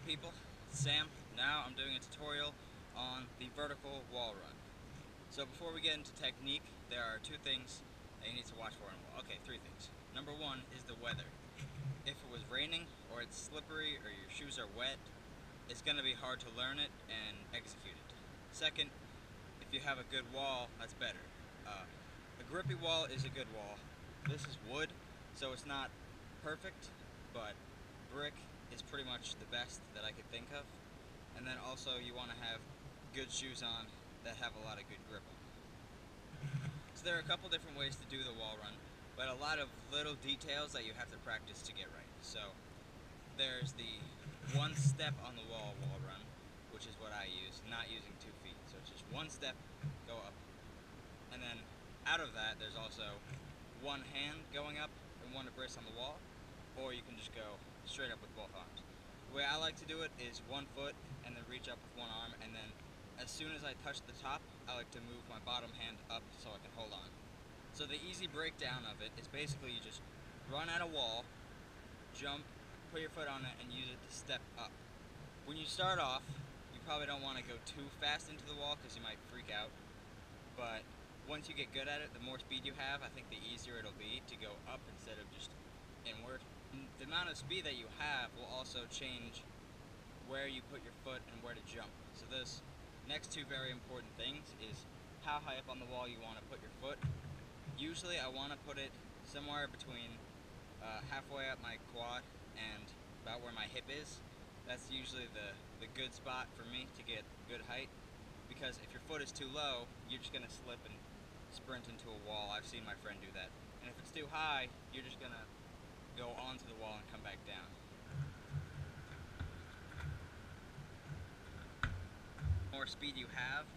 people? It's Sam. Now I'm doing a tutorial on the vertical wall run. So before we get into technique, there are two things that you need to watch for in a wall. Okay, three things. Number one is the weather. If it was raining or it's slippery or your shoes are wet, it's going to be hard to learn it and execute it. Second, if you have a good wall, that's better. A grippy wall is a good wall. This is wood, so it's not perfect, but brick is pretty much the best that I could think of. And then also you want to have good shoes on that have a lot of good grip on. So there are a couple different ways to do the wall run, but a lot of little details that you have to practice to get right. So there's the one step on the wall run, which is what I use, not using 2 feet. So it's just one step, go up. And then out of that, there's also one hand going up and one brace on the wall, or you can just go straight up with both arms. The way I like to do it is 1 foot and then reach up with one arm, and then as soon as I touch the top, I like to move my bottom hand up so I can hold on. So the easy breakdown of it is basically you just run at a wall, jump, put your foot on it, and use it to step up. When you start off, you probably don't want to go too fast into the wall because you might freak out, but once you get good at it, the more speed you have, I think the easier it'll be to go up instead of just inward. And the amount of speed that you have will also change where you put your foot and where to jump. So those next two very important things is how high up on the wall you want to put your foot. Usually I want to put it somewhere between halfway up my quad and about where my hip is. That's usually the good spot for me to get good height, because if your foot is too low, you're just going to slip and sprint into a wall. I've seen my friend do that. And if it's too high, you're just going to go onto the wall and come back down. The more speed you have,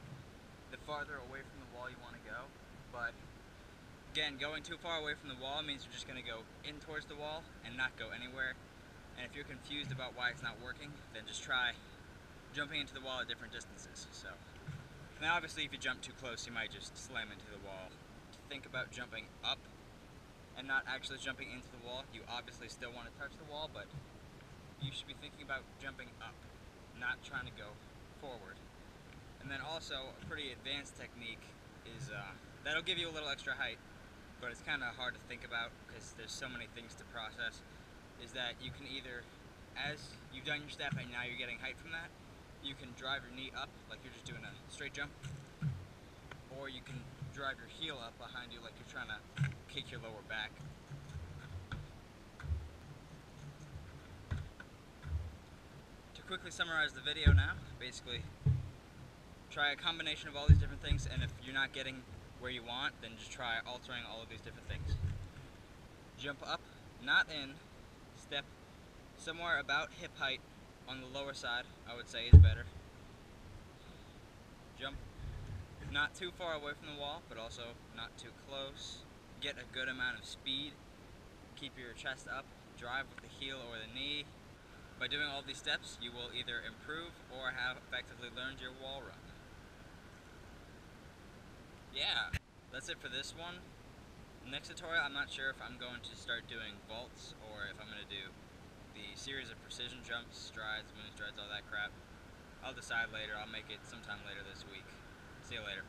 the farther away from the wall you want to go. But again, going too far away from the wall means you're just going to go in towards the wall and not go anywhere. And if you're confused about why it's not working, then just try jumping into the wall at different distances. So now obviously if you jump too close, you might just slam into the wall. Think about jumping up and not actually jumping into the wall. You obviously still want to touch the wall, but you should be thinking about jumping up, not trying to go forward. And then also a pretty advanced technique is, that'll give you a little extra height, but it's kind of hard to think about because there's so many things to process, is that you can either, as you've done your step and now you're getting height from that, you can drive your knee up like you're just doing a straight jump, or you can drive your heel up behind you like you're trying to kick your lower back. To quickly summarize the video now, basically try a combination of all these different things, and if you're not getting where you want, then just try altering all of these different things. Jump up, not in, step somewhere about hip height on the lower side, I would say is better. Jump not too far away from the wall, but also not too close. Get a good amount of speed. Keep your chest up. Drive with the heel or the knee. By doing all these steps, you will either improve or have effectively learned your wall run. Yeah, that's it for this one. Next tutorial, I'm not sure if I'm going to start doing vaults or if I'm going to do the series of precision jumps, strides, moon strides, all that crap. I'll decide later. I'll make it sometime later this week. See you later.